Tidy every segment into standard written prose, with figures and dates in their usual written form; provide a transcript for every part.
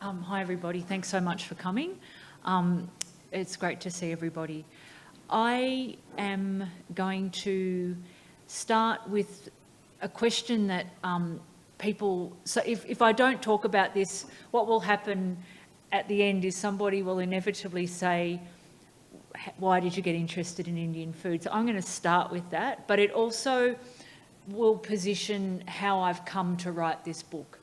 Hi everybody, thanks so much for coming. It's great to see everybody. I am going to start with a question that people, so if I don't talk about this, what will happen at the end is somebody will inevitably say, why did you get interested in Indian food? So I'm going to start with that, but it also will position how I've come to write this book.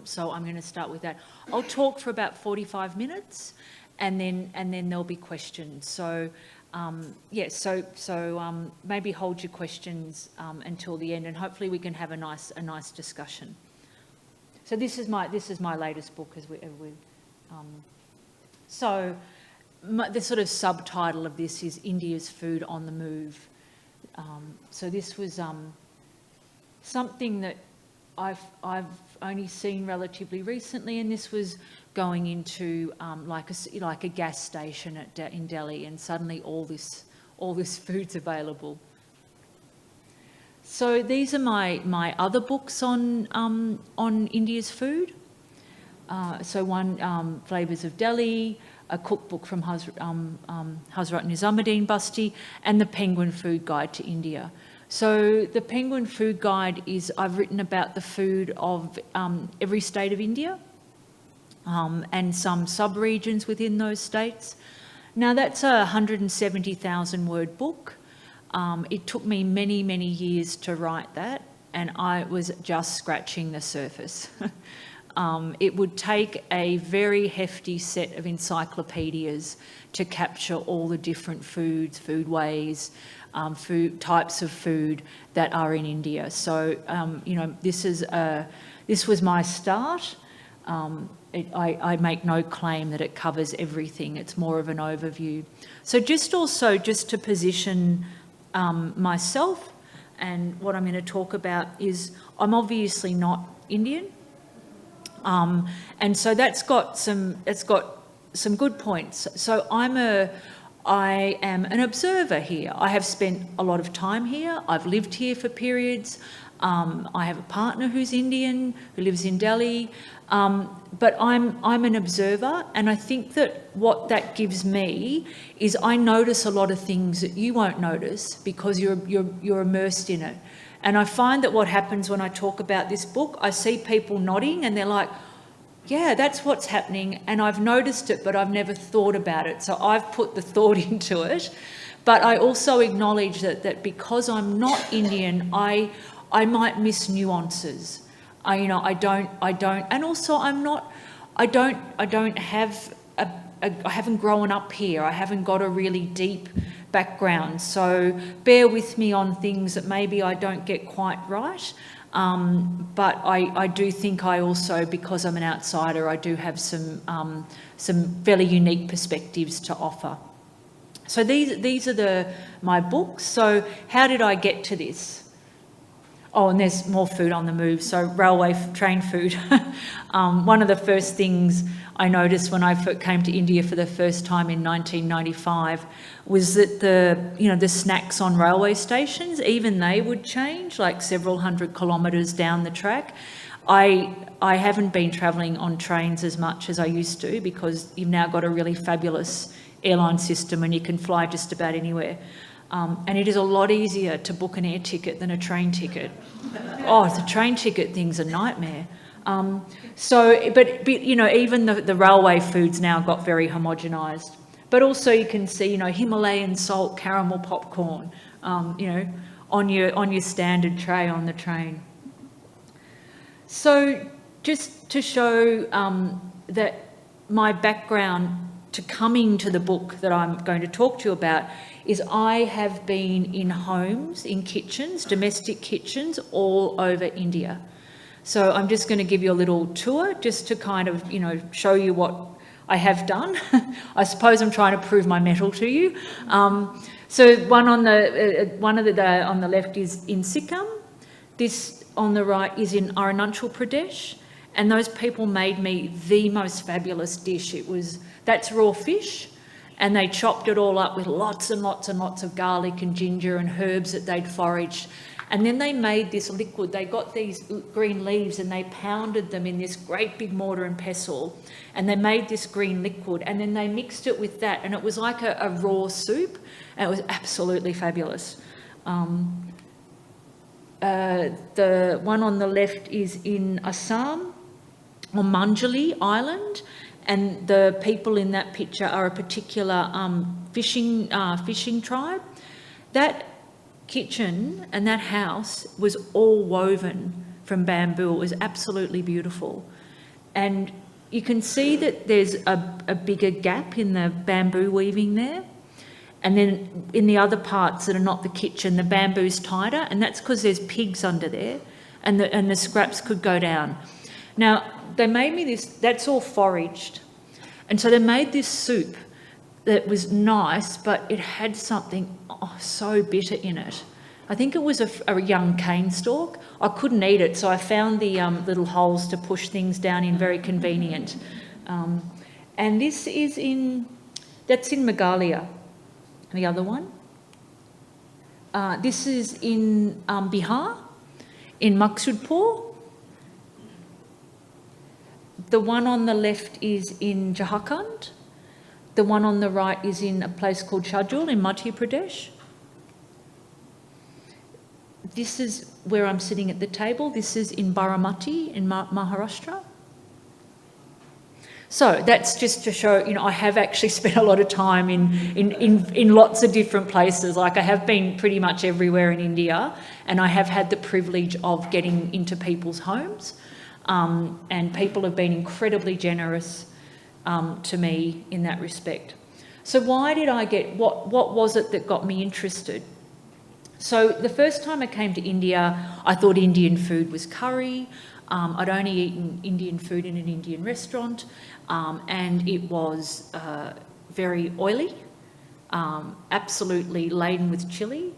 So I'm going to start with that. I'll talk for about 45 minutes and then there'll be questions. So maybe hold your questions until the end, and hopefully we can have a nice discussion. So this is my latest book, the sort of subtitle of this is India's Food on the Move. So this was something that I've only seen relatively recently, and this was going into like a gas station in Delhi, and suddenly all this food's available. So these are my other books on India's food. So one, Flavours of Delhi, a cookbook from Hazrat Nizamuddin Basti, and the Penguin Food Guide to India. So the Penguin Food Guide is, I've written about the food of every state of India and some sub-regions within those states. Now that's a 170,000 word book. It took me many, many years to write that, and I was just scratching the surface. It would take a very hefty set of encyclopedias to capture all the different foods, foodways, food types of food that are in India. So this was my start. I make no claim that it covers everything. It's more of an overview. So just to position myself, and what I'm going to talk about is I'm obviously not Indian. And so that's got some good points. So I am an observer here. I have spent a lot of time here. I've lived here for periods. I have a partner who's Indian, who lives in Delhi. But I'm an observer, and I think that what that gives me is I notice a lot of things that you won't notice because you're immersed in it. And I find that what happens when I talk about this book, I see people nodding and they're like, yeah, that's what's happening, and I've noticed it, but I've never thought about it. So I've put the thought into it. But I also acknowledge that because I'm not Indian, I might miss nuances. I haven't grown up here. I haven't got a really deep background. So bear with me on things that maybe I don't get quite right. But I do think I also, because I'm an outsider, I do have some fairly unique perspectives to offer. So these are my books. So how did I get to this? Oh, and there's more food on the move. So railway train food. One of the first things I noticed when I came to India for the first time in 1995 was that the snacks on railway stations, even they would change, like several hundred kilometres down the track. I haven't been travelling on trains as much as I used to because you've now got a really fabulous airline system and you can fly just about anywhere. And it is a lot easier to book an air ticket than a train ticket. Oh, the train ticket thing's a nightmare. But even the railway foods now got very homogenised. But also you can see, Himalayan salt caramel popcorn, on your standard tray on the train. So just to show that my background to coming to the book that I'm going to talk to you about is I have been in homes, in kitchens, domestic kitchens all over India. So I'm just going to give you a little tour just to kind of, show you what I have done. I suppose I'm trying to prove my mettle to you. So one on the left is in Sikkim. This on the right is in Arunachal Pradesh. And those people made me the most fabulous dish. That's raw fish, and they chopped it all up with lots and lots and lots of garlic and ginger and herbs that they'd foraged. And then they made this liquid. They got these green leaves and they pounded them in this great big mortar and pestle, and they made this green liquid, and then they mixed it with that, and it was like a raw soup, and it was absolutely fabulous. The one on the left is in Assam, on Manjali Island, and the people in that picture are a particular fishing tribe. That kitchen and that house was all woven from bamboo. It was absolutely beautiful. And you can see that there's a bigger gap in the bamboo weaving there. And then in the other parts that are not the kitchen, the bamboo's tighter, and that's because there's pigs under there, and the scraps could go down. Now, they made me this, that's all foraged. And so they made this soup that was nice, but it had something so bitter in it. I think it was a young cane stalk. I couldn't eat it, so I found the little holes to push things down in, very convenient. And this is that's in Meghalaya, the other one. This is in Bihar, in Maqsudpur. The one on the left is in Jharkhand. The one on the right is in a place called Shahjul in Madhya Pradesh. This is where I'm sitting at the table. This is in Baramati in Maharashtra. So that's just to show, I have actually spent a lot of time in lots of different places. Like, I have been pretty much everywhere in India, and I have had the privilege of getting into people's homes. And people have been incredibly generous to me in that respect. So why did I what was it that got me interested? So the first time I came to India, I thought Indian food was curry. I'd only eaten Indian food in an Indian restaurant, and it was very oily, absolutely laden with chilli.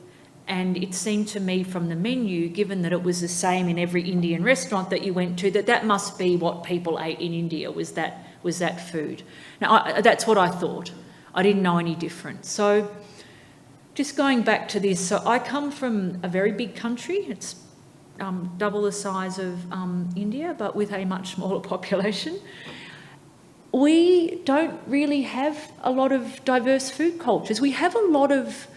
And it seemed to me from the menu, given that it was the same in every Indian restaurant that you went to, that must be what people ate in India, was that food. Now, that's what I thought. I didn't know any different. So just going back to this, so I come from a very big country. It's double the size of India, but with a much smaller population. We don't really have a lot of diverse food cultures. We have a lot of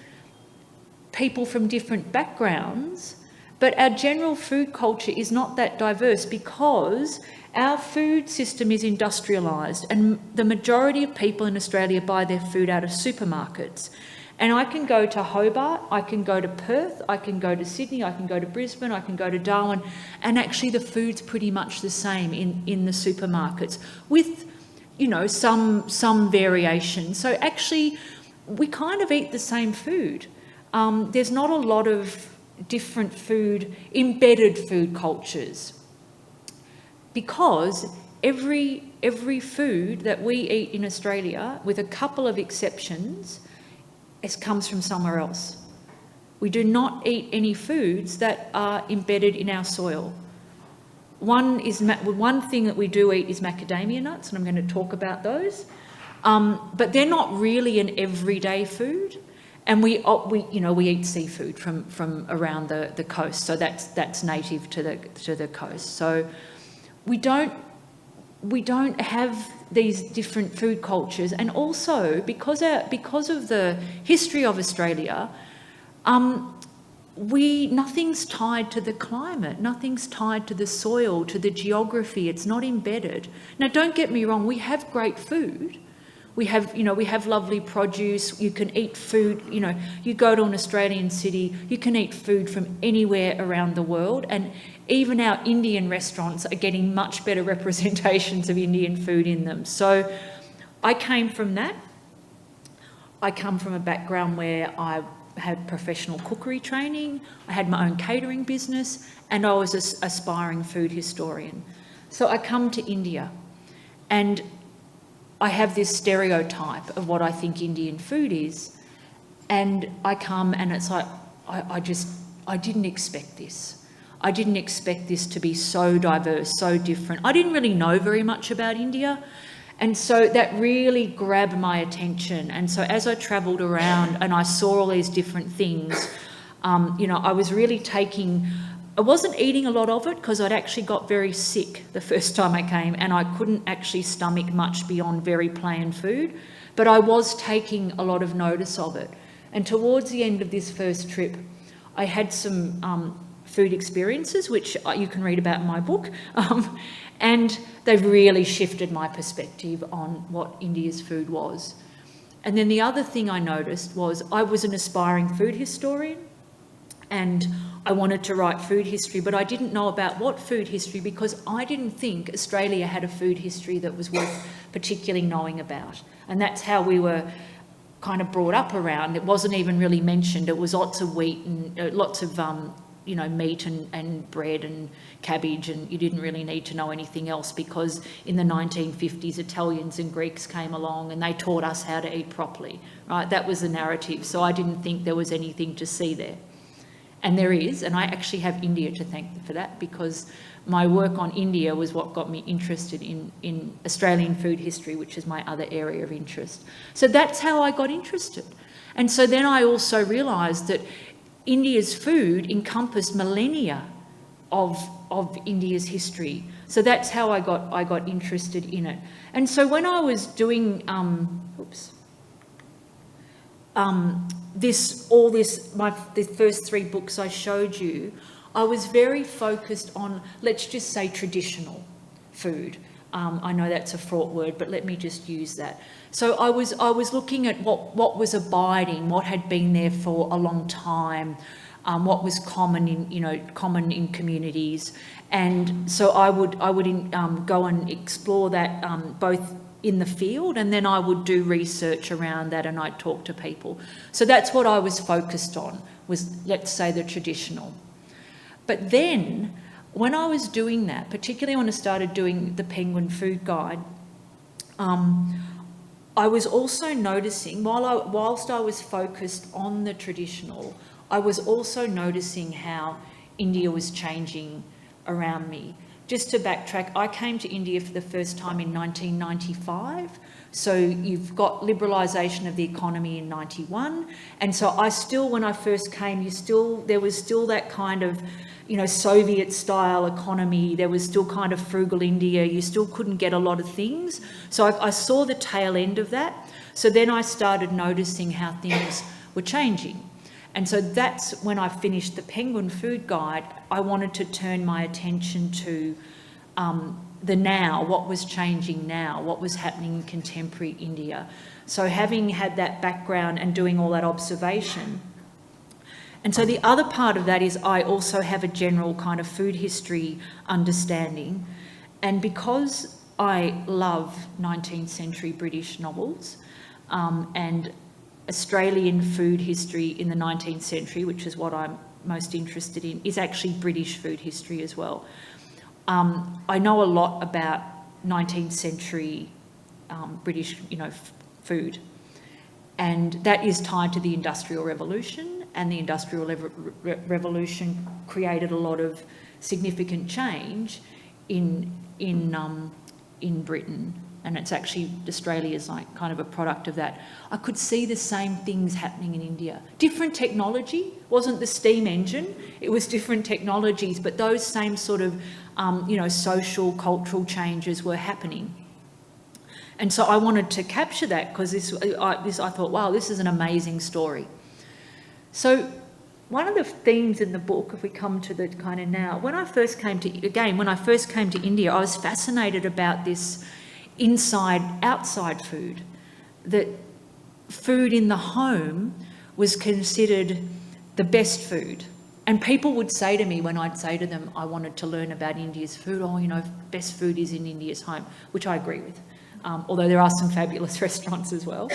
people from different backgrounds, but our general food culture is not that diverse because our food system is industrialised, and the majority of people in Australia buy their food out of supermarkets. And I can go to Hobart, I can go to Perth, I can go to Sydney, I can go to Brisbane, I can go to Darwin, and actually the food's pretty much the same in the supermarkets with, some variation. So actually, we kind of eat the same food. There's not a lot of different embedded food cultures, because every food that we eat in Australia, with a couple of exceptions, comes from somewhere else. We do not eat any foods that are embedded in our soil. One thing that we do eat is macadamia nuts, and I'm going to talk about those. But they're not really an everyday food. And we eat seafood from around the coast, so that's native to the coast. So we don't have these different food cultures, and also because of the history of Australia, nothing's tied to the climate, nothing's tied to the soil, to the geography. It's not embedded. Now, don't get me wrong, we have great food. We have lovely produce. You can eat food, you go to an Australian city, you can eat food from anywhere around the world, and even our Indian restaurants are getting much better representations of Indian food in them. So I came from that. I come from a background where I had professional cookery training, I had my own catering business, and I was an aspiring food historian. So I come to India, and I have this stereotype of what I think Indian food is, and I come and it's like, I didn't expect this. I didn't expect this to be so diverse, so different. I didn't really know very much about India, and so that really grabbed my attention. And so as I travelled around and I saw all these different things, I was really I wasn't eating a lot of it because I'd actually got very sick the first time I came, and I couldn't actually stomach much beyond very plain food, but I was taking a lot of notice of it. And towards the end of this first trip, I had some food experiences, which you can read about in my book, and they really shifted my perspective on what India's food was. And then the other thing I noticed was I was an aspiring food historian, and I wanted to write food history, but I didn't know about what food history, because I didn't think Australia had a food history that was worth particularly knowing about. And that's how we were kind of brought up around. It wasn't even really mentioned. It was lots of wheat and lots of meat and bread and cabbage, and you didn't really need to know anything else, because in the 1950s Italians and Greeks came along and they taught us how to eat properly, right? That was the narrative. So I didn't think there was anything to see there. And there is, and I actually have India to thank for that, because my work on India was what got me interested in Australian food history, which is my other area of interest. So that's how I got interested. And so then I also realised that India's food encompassed millennia of India's history. So that's how I got interested in it. And so when I was doing the first three books I showed you, I was very focused on, let's just say, traditional food. I know that's a fraught word, but let me just use that. So I was looking at what was abiding, what had been there for a long time, what was common in communities, and so I would go and explore that both in the field, and then I would do research around that, and I'd talk to people. So that's what I was focused on, was, let's say, the traditional. But then when I was doing that, particularly when I started doing the Penguin Food Guide, I was also noticing, whilst I was focused on the traditional, I was also noticing how India was changing around me. Just to backtrack, I came to India for the first time in 1995. So you've got liberalisation of the economy in 91. And so when I first came, there was still that kind of, Soviet-style economy. There was still kind of frugal India. You still couldn't get a lot of things. So I saw the tail end of that. So then I started noticing how things were changing. And so that's when I finished the Penguin Food Guide. I wanted to turn my attention to the now, what was changing now, what was happening in contemporary India. So having had that background and doing all that observation. And so the other part of that is I also have a general kind of food history understanding. And because I love 19th century British novels and Australian food history in the 19th century, which is what I'm most interested in, is actually British food history as well. I know a lot about 19th century British, food, and that is tied to the Industrial Revolution, and the Industrial Revolution created a lot of significant change in Britain. And it's actually, Australia's like kind of a product of that. I could see the same things happening in India. Different technology, wasn't the steam engine, it was different technologies, but those same sort of, social, cultural changes were happening. And so I wanted to capture that, because I thought, wow, this is an amazing story. So one of the themes in the book, if we come to the kind of now, when I first came to India, I was fascinated about this inside-outside food, that food in the home was considered the best food. And people would say to me, when I'd say to them I wanted to learn about India's food, best food is in India's home, which I agree with, although there are some fabulous restaurants as well.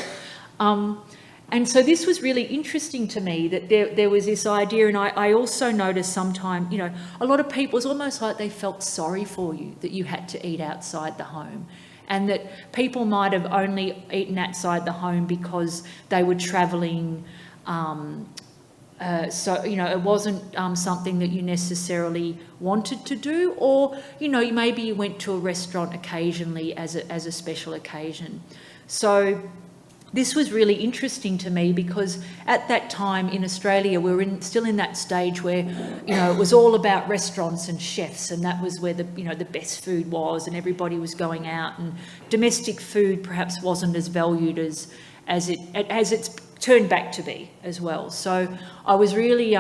And so this was really interesting to me, that there was this idea, and I also noticed sometimes, a lot of people, it's almost like they felt sorry for you that you had to eat outside the home, and that people might have only eaten outside the home because they were travelling. It wasn't something that you necessarily wanted to do, or, maybe you went to a restaurant occasionally as a special occasion. So this was really interesting to me because at that time in Australia, we were still in that stage where, it was all about restaurants and chefs, and that was where the best food was, and everybody was going out, and domestic food perhaps wasn't as valued as it's turned back to be as well. So I was really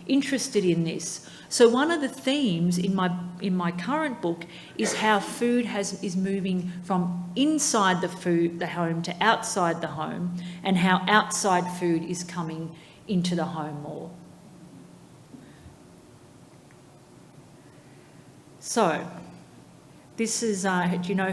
interested in this. So one of the themes in my current book is how food is moving from inside the home to outside the home, and how outside food is coming into the home more. So this is, do you know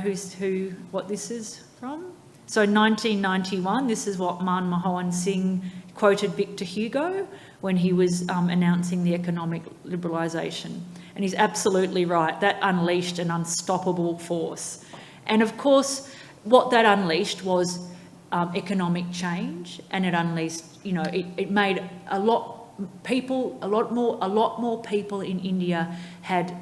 what this is from? So 1991, this is what Manmohan Singh quoted Victor Hugo when he was announcing the economic liberalisation. And he's absolutely right. That unleashed an unstoppable force. And of course, what that unleashed was economic change, and it unleashed, it made a lot more people in India had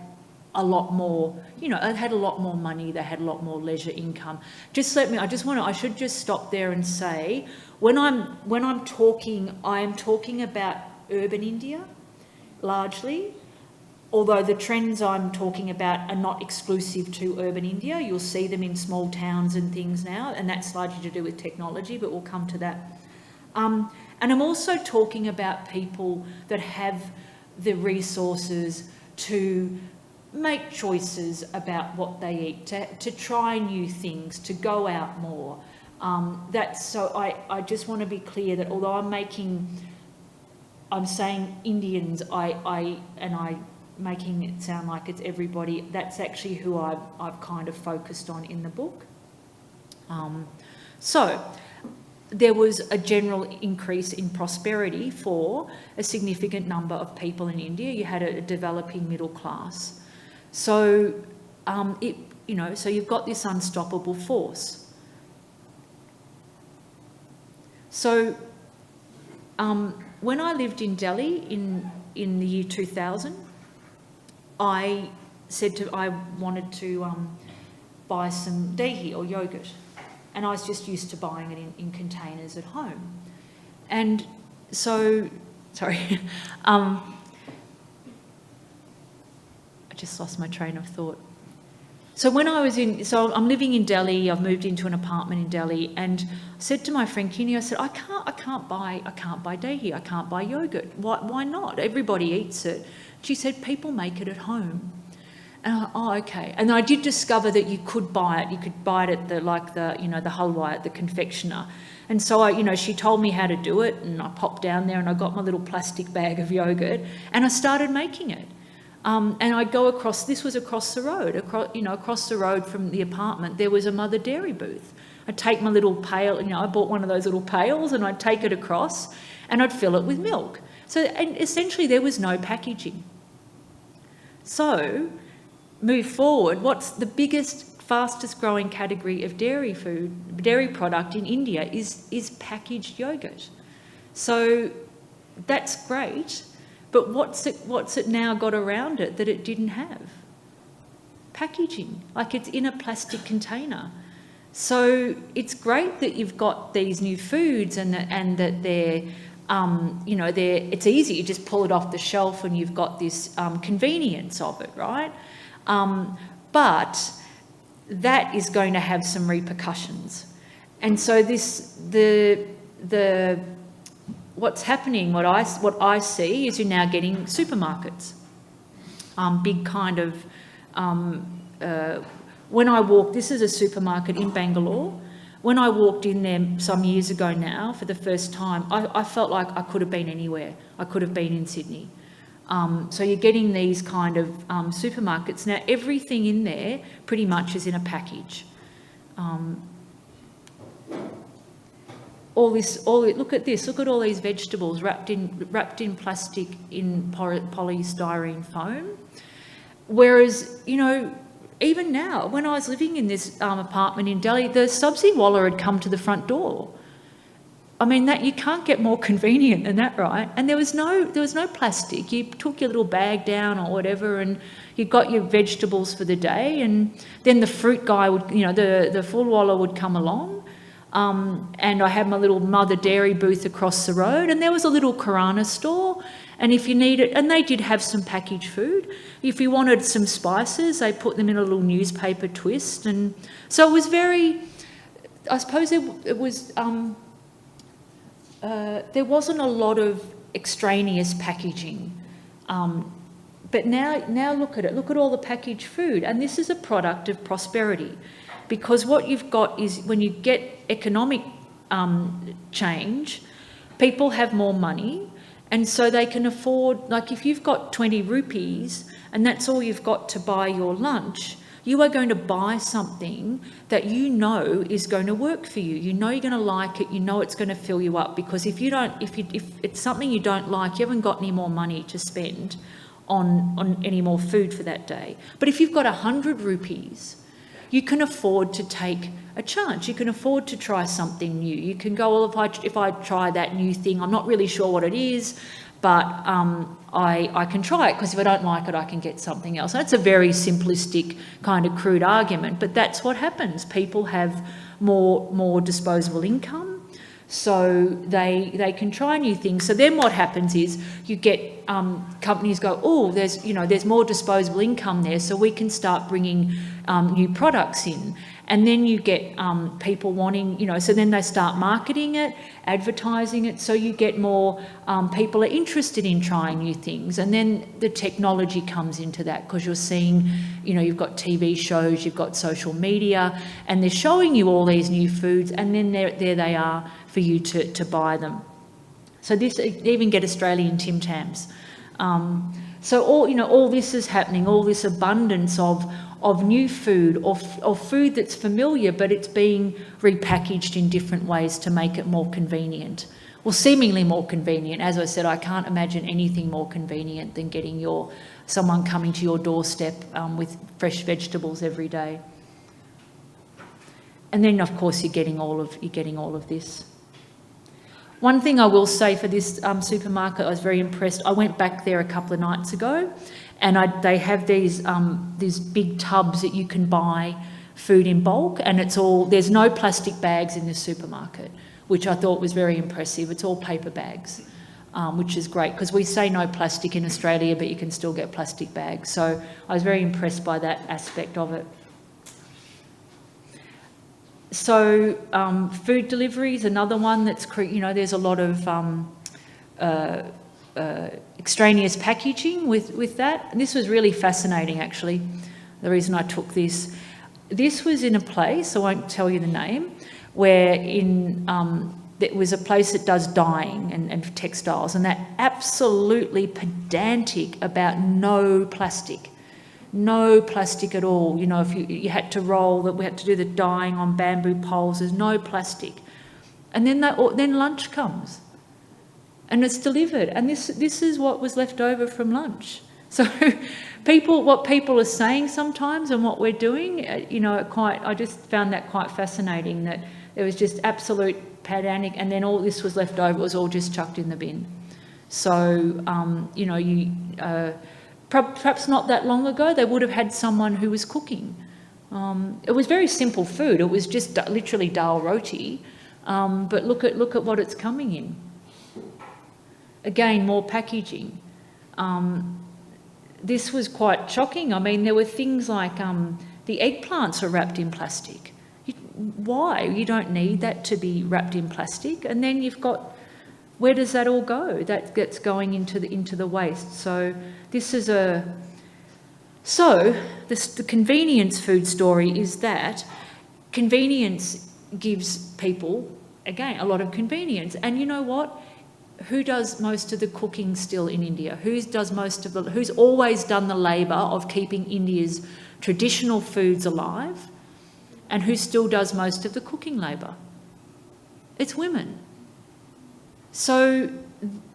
a lot more, had a lot more money, they had a lot more leisure income. I should just stop there and say, when I'm talking, I am talking about urban India, largely, although the trends I'm talking about are not exclusive to urban India. You'll see them in small towns and things now, and that's largely to do with technology, but we'll come to that. And I'm also talking about people that have the resources to make choices about what they eat, to try new things, to go out more. I just want to be clear that although I'm saying Indians, I'm making it sound like it's everybody, that's actually who I've kind of focused on in the book. So there was a general increase in prosperity for a significant number of people in India. You had a developing middle class. So so you've got this unstoppable force. So when I lived in Delhi in the year 2000, I wanted to buy some dahi or yogurt, and I was just used to buying it in containers at home. And so, sorry, I just lost my train of thought. So I'm living in Delhi, I've moved into an apartment in Delhi, and I said to my friend Kini, I said, I can't buy dahi, I can't buy yogurt. Why not? Everybody eats it. She said, people make it at home. And okay. And I did discover that you could buy it. You could buy it at the halwa, at the confectioner. And so she told me how to do it, and I popped down there and I got my little plastic bag of yogurt and I started making it. And I'd go across the road, across the road from the apartment, there was a Mother Dairy booth. I'd take my little pail, I bought one of those little pails, and I'd take it across and I'd fill it with milk. So, and essentially there was no packaging. So, move forward, what's the biggest, fastest growing category of dairy product in India is packaged yogurt. So that's great, but what's it now got around it that it didn't have? Packaging, like it's in a plastic container. So it's great that you've got these new foods and that they're, it's easy, you just pull it off the shelf and you've got this convenience of it, right? But that is going to have some repercussions. And so what's happening, what I see is you're now getting supermarkets. Big kind of, when I walked, this is a supermarket in Bangalore. When I walked in there some years ago now for the first time, I felt like I could have been anywhere. I could have been in Sydney. So you're getting these kind of supermarkets. Now, everything in there pretty much is in a package. Look at this, look at all these vegetables wrapped in plastic in polystyrene foam. Whereas, even now, when I was living in this apartment in Delhi, the Sabzi Wala had come to the front door. I mean, that you can't get more convenient than that, right? And there was no plastic. You took your little bag down or whatever, and you got your vegetables for the day. And then the fruit guy would, the full walla would come along. And I had my little Mother Dairy booth across the road, and there was a little Kirana store. And if you needed, and they did have some packaged food. If you wanted some spices, they put them in a little newspaper twist. And so it was very, I suppose it was, there wasn't a lot of extraneous packaging. But now look at it, look at all the packaged food. And this is a product of prosperity, because what you've got is when you get economic change, people have more money. And so they can afford, like if you've got 20 rupees and that's all you've got to buy your lunch, you are going to buy something that you know is going to work for you. You know you're going to like it, you know it's going to fill you up, because if it's something you don't like, you haven't got any more money to spend on any more food for that day. But if you've got 100 rupees, you can afford to take a chance. You can afford to try something new. You can go, well, if I try that new thing, I'm not really sure what it is, but I can try it, because if I don't like it, I can get something else. That's a very simplistic kind of crude argument, but that's what happens. People have more disposable income, so they can try new things. So then what happens is you get companies go, oh, there's more disposable income there, so we can start bringing new products in. And then you get people wanting, so then they start marketing it, advertising it, so you get more people are interested in trying new things. And then the technology comes into that, because you're seeing, you've got TV shows, you've got social media, and they're showing you all these new foods, and then there they are for you to buy them. So this, even get Australian Tim Tams. So all this is happening, all this abundance of new food, or food that's familiar, but it's being repackaged in different ways to make it more convenient. Well, seemingly more convenient. As I said, I can't imagine anything more convenient than getting someone coming to your doorstep with fresh vegetables every day. And then, of course, you're getting all of this. One thing I will say for this supermarket, I was very impressed. I went back there a couple of nights ago, and they have these big tubs that you can buy food in bulk, and there's no plastic bags in this supermarket, which I thought was very impressive. It's all paper bags, which is great, because we say no plastic in Australia, but you can still get plastic bags. So I was very impressed by that aspect of it. So food delivery is another one that's, there's a lot of extraneous packaging with that. And this was really fascinating, actually, the reason I took this. This was in a place, I won't tell you the name, where there was a place that does dyeing and textiles, and they're absolutely pedantic about no plastic at all. If you had to we had to do the dyeing on bamboo poles, there's no plastic. And then lunch comes, and it's delivered, and this is what was left over from lunch. So what people are saying sometimes and what we're doing, I just found that quite fascinating, that there was just absolute pedantic, and then all this was left over, it was all just chucked in the bin. So, perhaps not that long ago, they would have had someone who was cooking. It was very simple food. It was just literally dal roti, but look at what it's coming in. Again, more packaging. This was quite shocking. I mean, there were things like the eggplants are wrapped in plastic. Why? You don't need that to be wrapped in plastic. And then you've got, where does that all go? That gets going into the waste. So this is the convenience food story is that convenience gives people, again, a lot of convenience. And you know what? Who does most of the cooking still in India? Who's always done the labour of keeping India's traditional foods alive? And who still does most of the cooking labour? It's women. So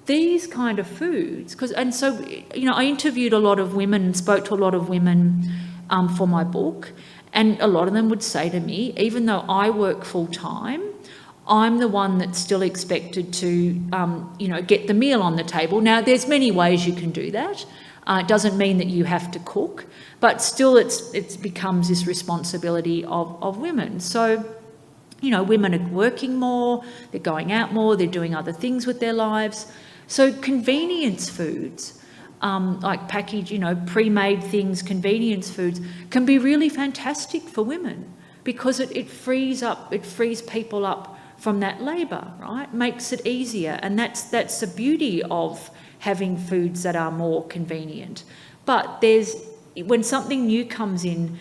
these kind of foods, I interviewed a lot of women and spoke to a lot of women for my book, and a lot of them would say to me, even though I work full time, I'm the one that's still expected to, get the meal on the table. Now, there's many ways you can do that. It doesn't mean that you have to cook, but still it becomes this responsibility of women. So, women are working more, they're going out more, they're doing other things with their lives. So convenience foods, like packaged, pre-made things, convenience foods, can be really fantastic for women because it frees people up from that labour, right? Makes it easier, and that's the beauty of having foods that are more convenient. But when something new comes in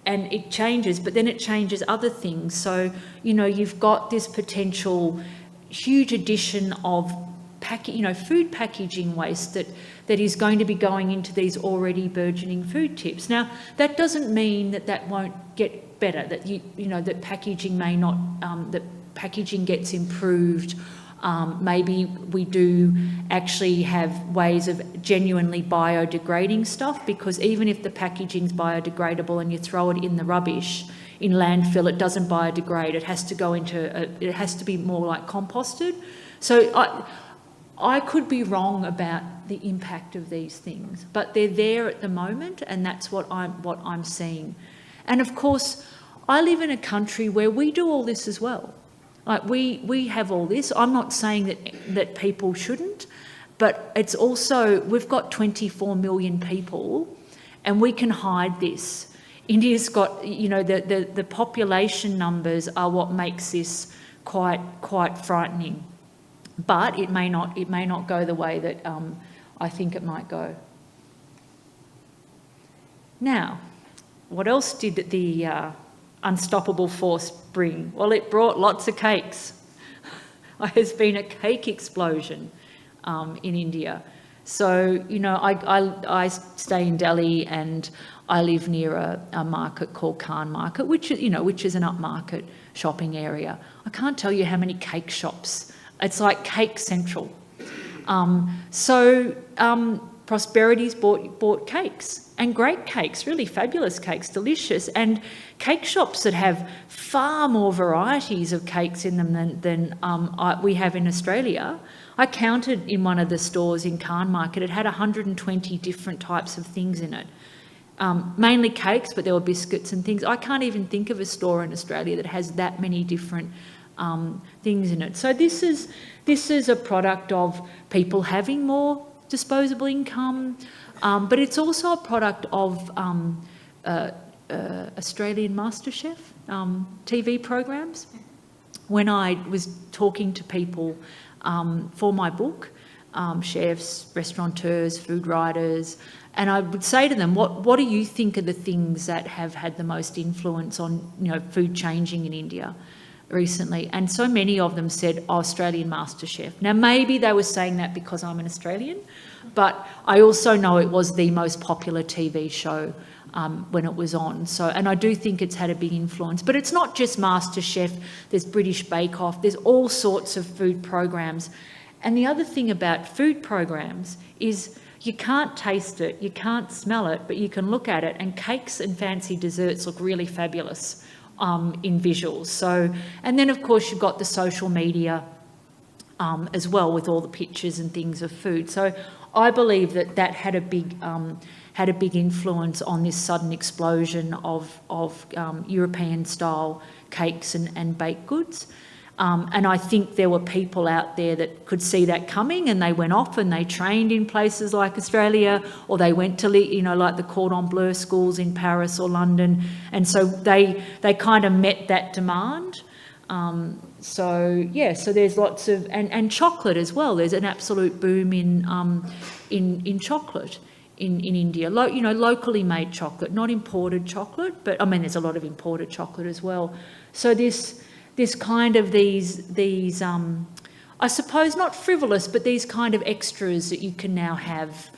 and it changes, but then it changes other things. So, you've got this potential huge addition of food packaging waste that is going to be going into these already burgeoning food tips. Now, that doesn't mean that won't get better, that that packaging may not, that packaging gets improved. Maybe we do actually have ways of genuinely biodegrading stuff, because even if the packaging's biodegradable and you throw it in the rubbish in landfill, it doesn't biodegrade. It has to go it has to be more like composted. So I could be wrong about the impact of these things, but they're there at the moment, and that's what I'm seeing. And of course, I live in a country where we do all this as well. Like we have all this. I'm not saying that people shouldn't, but it's also, we've got 24 million people, and we can hide this. India's got, the population numbers are what makes this quite frightening. But it may not go the way that I think it might go. Now, what else did the unstoppable force bring? Well, it brought lots of cakes. There's been a cake explosion in India. So, I stay in Delhi, and I live near a market called Khan Market, which is an upmarket shopping area. I can't tell you how many cake shops. It's like cake central. Prosperity's bought cakes, and great cakes, really fabulous cakes, delicious, and cake shops that have far more varieties of cakes in them than we have in Australia. I counted in one of the stores in Khan Market, it had 120 different types of things in it. Mainly cakes, but there were biscuits and things. I can't even think of a store in Australia that has that many different things in it. So this is a product of people having more disposable income, but it's also a product of Australian MasterChef TV programs. When I was talking to people for my book, chefs, restaurateurs, food writers, and I would say to them, what do you think are the things that have had the most influence on food changing in India recently? And so many of them said Australian MasterChef. Now, maybe they were saying that because I'm an Australian, but I also know it was the most popular TV show when it was on. So, and I do think it's had a big influence. But it's not just MasterChef. There's British Bake Off. There's all sorts of food programs. And the other thing about food programs is you can't taste it, you can't smell it, but you can look at it, and cakes and fancy desserts look really fabulous in visuals. So, and then of course you've got the social media as well, with all the pictures and things of food. So I believe that had a big influence on this sudden explosion of European style cakes and baked goods. And I think there were people out there that could see that coming, and they went off and they trained in places like Australia, or they went to, like the Cordon Bleu schools in Paris or London. And so they kind of met that demand. So there's lots of, and chocolate as well. There's an absolute boom in chocolate in India. Locally made chocolate, not imported chocolate, but I mean, there's a lot of imported chocolate as well. So this kind of these I suppose not frivolous, but these kind of extras that you can now have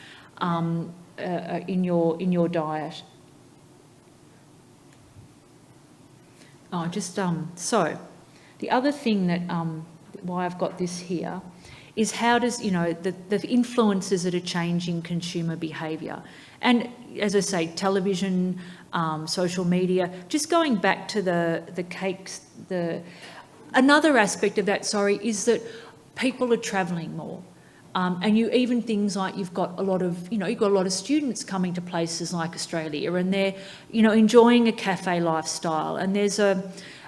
in your diet. So the other thing that why I've got this here is how does the influences that are changing consumer behaviour, and as I say, television, social media. Just going back to the cakes, another aspect of that, is that people are travelling more, and even things like you've got a lot of students coming to places like Australia, and they're enjoying a cafe lifestyle, and there's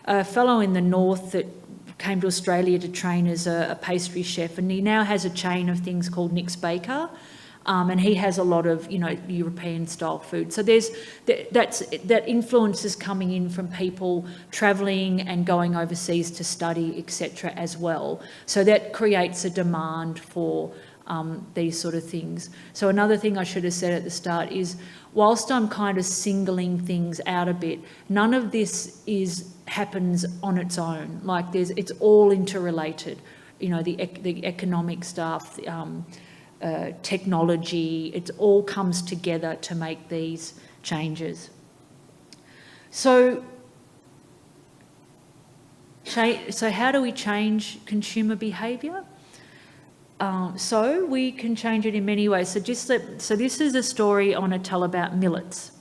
a fellow in the north that came to Australia to train as a pastry chef, and he now has a chain of things called Nick's Baker, and he has a lot of, European style food. So there's that influence is coming in from people travelling and going overseas to study, etc. as well. So that creates a demand for these sort of things. So another thing I should have said at the start is, whilst I'm kind of singling things out a bit, none of this happens on its own. Like it's all interrelated. The economic stuff, technology, it all comes together to make these changes. So how do we change consumer behaviour? So we can change it in many ways. So this is a story I want to tell about millets.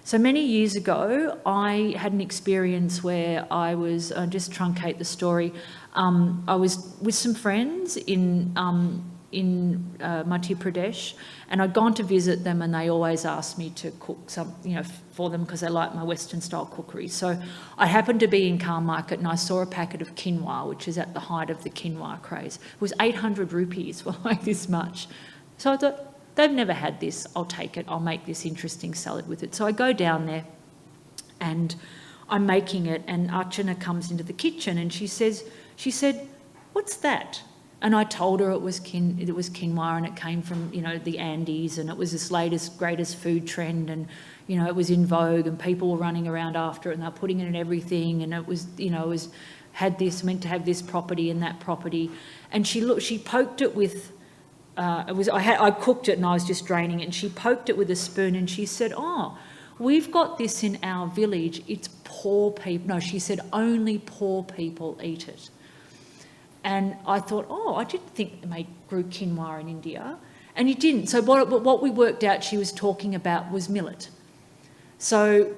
So many years ago, I had an experience where I was, just truncate the story, I was with some friends in Madhya Pradesh, and I'd gone to visit them, and they always asked me to cook some, for them because they like my Western style cookery. So I happened to be in Carmarket and I saw a packet of quinoa, which is at the height of the quinoa craze. It was 800 rupees for like this much. So I thought, they've never had this, I'll take it, I'll make this interesting salad with it. So I go down there and I'm making it, and Archana comes into the kitchen and she said, "What's that?" And I told her it was quinoa, and it came from, the Andes, and it was this greatest food trend, and, it was in vogue, and people were running around after it, and they're putting it in everything, and it was, meant to have this property and that property. And she poked it with, I cooked it and I was just draining it, and she poked it with a spoon and she said, "Oh, we've got this in our village, it's poor people." No, she said, "Only poor people eat it." And I thought, I didn't think they grew quinoa in India. And you didn't. So what we worked out she was talking about was millet. So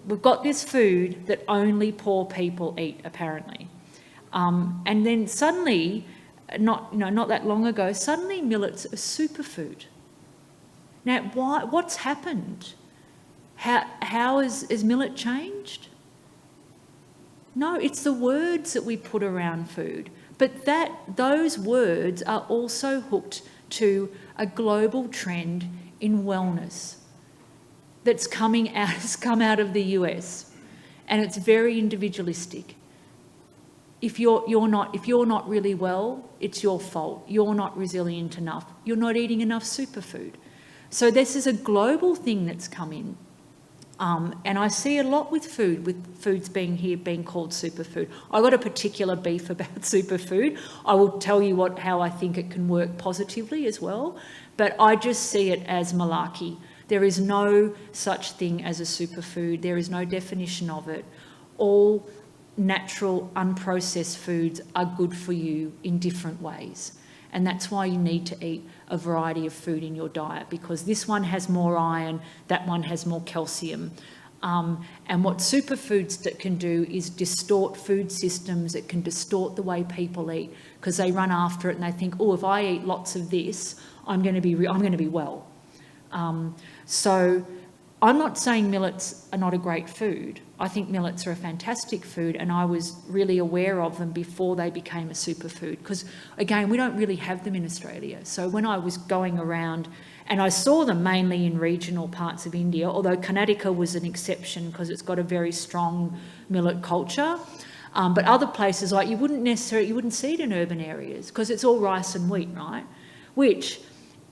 we've got this food that only poor people eat, apparently. And then suddenly, not that long ago, suddenly millet's a superfood. Now, what's happened? How has millet changed? No, it's the words that we put around food. But those words are also hooked to a global trend in wellness that's has come out of the US, and it's very individualistic. If you're not really well, it's your fault. You're not resilient enough. You're not eating enough superfood. So this is a global thing that's come in. And I see a lot with foods being called superfood. I've got a particular beef about superfood. I will tell you how I think it can work positively as well, but I just see it as malarkey. There is no such thing as a superfood. There is no definition of it. All natural, unprocessed foods are good for you in different ways. And that's why you need to eat a variety of food in your diet, because this one has more iron, that one has more calcium. And what superfoods can do is distort food systems. It can distort the way people eat, because they run after it and they think, if I eat lots of this, I'm going to be well. So I'm not saying millets are not a great food. I think millets are a fantastic food, and I was really aware of them before they became a superfood, because, again, we don't really have them in Australia. So when I was going around, and I saw them mainly in regional parts of India, although Karnataka was an exception because it's got a very strong millet culture. But other places, like you wouldn't see it in urban areas because it's all rice and wheat, right? Which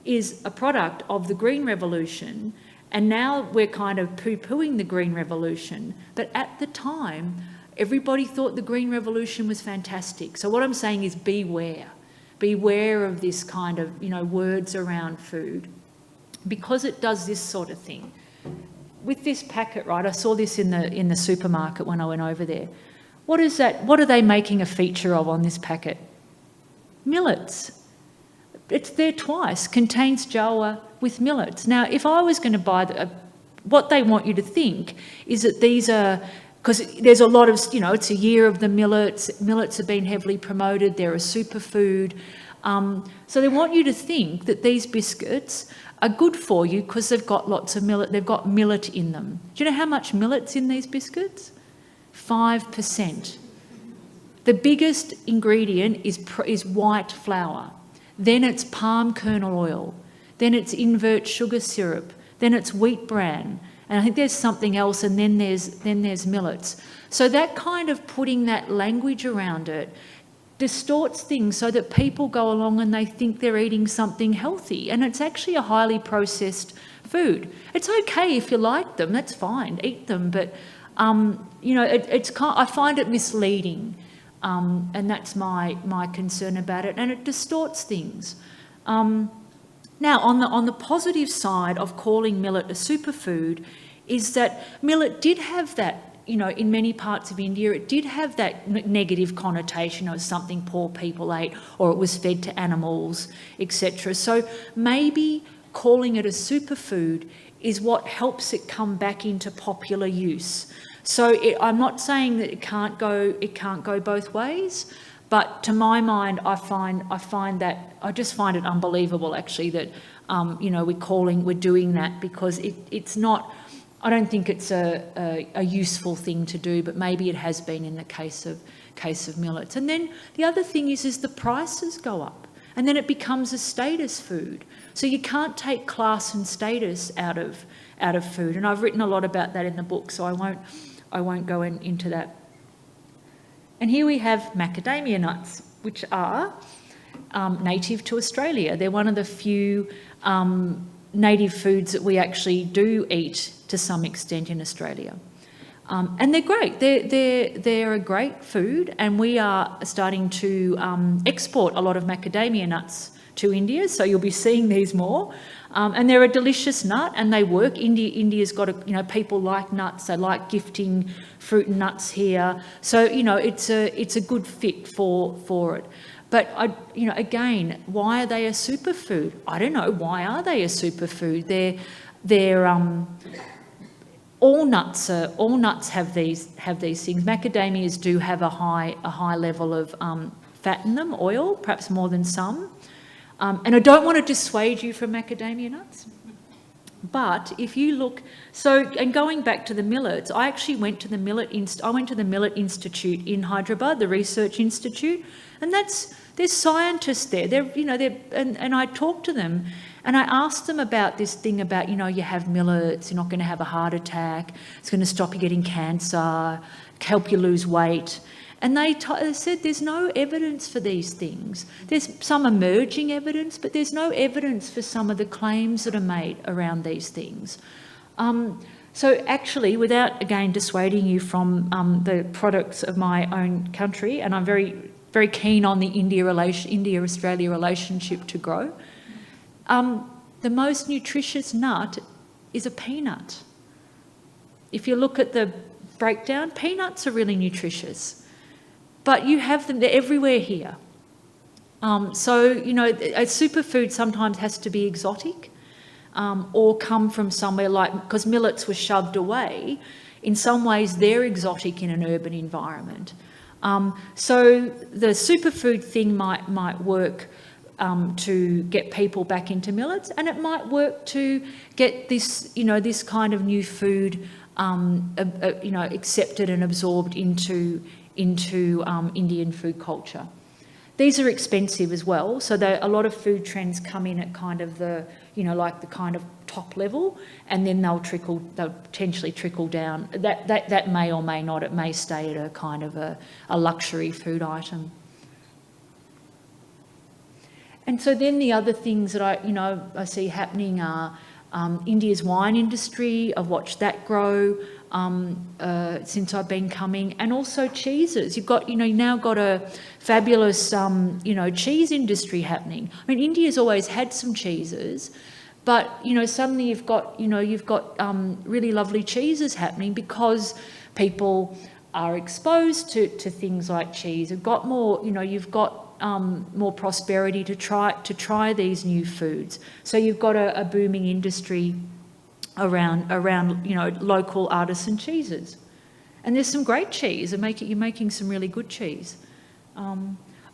is a product of the Green Revolution. And now we're kind of poo-pooing the Green Revolution. But at the time, everybody thought the Green Revolution was fantastic. So what I'm saying is beware. Beware of this kind of, words around food, because it does this sort of thing. With this packet, right, I saw this in the supermarket when I went over there. What is that? What are they making a feature of on this packet? Millets. It's there twice, contains jowar with millets. Now, if I was going to buy what they want you to think is that these are, because there's a lot of, it's a year of the millets. Millets have been heavily promoted. They're a superfood. So they want you to think that these biscuits are good for you because they've got lots of millet. They've got millet in them. Do you know how much millet's in these biscuits? 5%. The biggest ingredient is white flour. Then it's palm kernel oil. Then it's invert sugar syrup. Then it's wheat bran. And I think there's something else, and then there's millets. So that kind of putting that language around it distorts things so that people go along and they think they're eating something healthy, and it's actually a highly processed food. It's okay if you like them, that's fine, eat them, but I find it misleading, and that's my concern about it, and it distorts things. Now, on the positive side of calling millet a superfood is that millet did have that, in many parts of India, it did have that negative connotation of something poor people ate, or it was fed to animals, etc. So maybe calling it a superfood is what helps it come back into popular use. So I'm not saying that it can't go both ways, but to my mind, I just find it unbelievable actually that we're doing that, because it's not. I don't think it's a useful thing to do, but maybe it has been in the case of millets. And then the other thing is the prices go up, and then it becomes a status food. So you can't take class and status out of food. And I've written a lot about that in the book, so I won't go into that. And here we have macadamia nuts, which are native to Australia. They're one of the few native foods that we actually do eat to some extent in Australia. And they're great. They're a great food, and we are starting to export a lot of macadamia nuts to India, so you'll be seeing these more. And they're a delicious nut, and they work. India's got people like nuts. They like gifting fruit and nuts here. So it's a good fit for it. But again, why are they a superfood? I don't know. Why are they a superfood? They're all nuts have these things. Macadamias do have a high level of fat in them, oil, perhaps more than some. And I don't want to dissuade you from macadamia nuts, but if you look, and going back to the millets, I actually went to the Millet Institute in Hyderabad, the research institute, and there's scientists there. And I talked to them, and I asked them about this thing about you have millets, you're not going to have a heart attack, it's going to stop you getting cancer, help you lose weight. And they said there's no evidence for these things. There's some emerging evidence, but there's no evidence for some of the claims that are made around these things. So actually, without, again, dissuading you from the products of my own country, and I'm very, very keen on the India-Australia relationship to grow, the most nutritious nut is a peanut. If you look at the breakdown, peanuts are really nutritious. But you have them, they're everywhere here. So, a superfood sometimes has to be exotic or come from somewhere because millets were shoved away, in some ways they're exotic in an urban environment. So the superfood thing might work to get people back into millets, and it might work to get this, this kind of new food, accepted and absorbed into Indian food culture. These are expensive as well, so a lot of food trends come in at kind of the, the kind of top level, and then they'll potentially trickle down. That may or may not, it may stay at a kind of a luxury food item. And so then the other things that I see happening are India's wine industry. I've watched that grow since I've been coming, and also cheeses. You've now got a fabulous cheese industry happening. I mean, India's always had some cheeses, but suddenly you've got really lovely cheeses happening because people are exposed to things like cheese. You've got more, you've got more prosperity to try these new foods. So you've got a booming industry around local artisan cheeses, and there's some great cheese. You're making some really good cheese.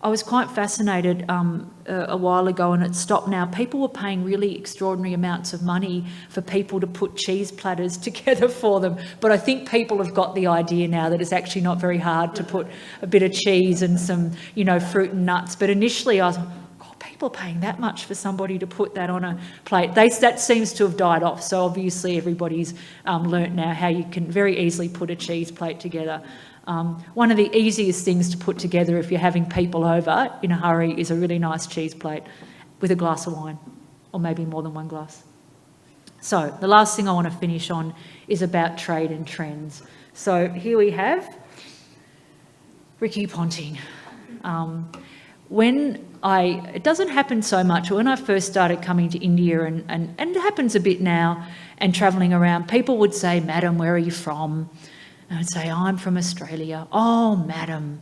I was quite fascinated a while ago, and it's stopped now. People were paying really extraordinary amounts of money for people to put cheese platters together for them. But I think people have got the idea now that it's actually not very hard to put a bit of cheese and some, fruit and nuts. But initially I was like, God, people are paying that much for somebody to put that on a plate. That seems to have died off. So obviously everybody's learnt now how you can very easily put a cheese plate together. One of the easiest things to put together if you're having people over in a hurry is a really nice cheese plate with a glass of wine, or maybe more than one glass. So the last thing I want to finish on is about trade and trends. So here we have Ricky Ponting. It doesn't happen so much. When I first started coming to India, and it happens a bit now, and travelling around, people would say, "Madam, where are you from?" And I'd say, "I'm from Australia." "Oh, madam,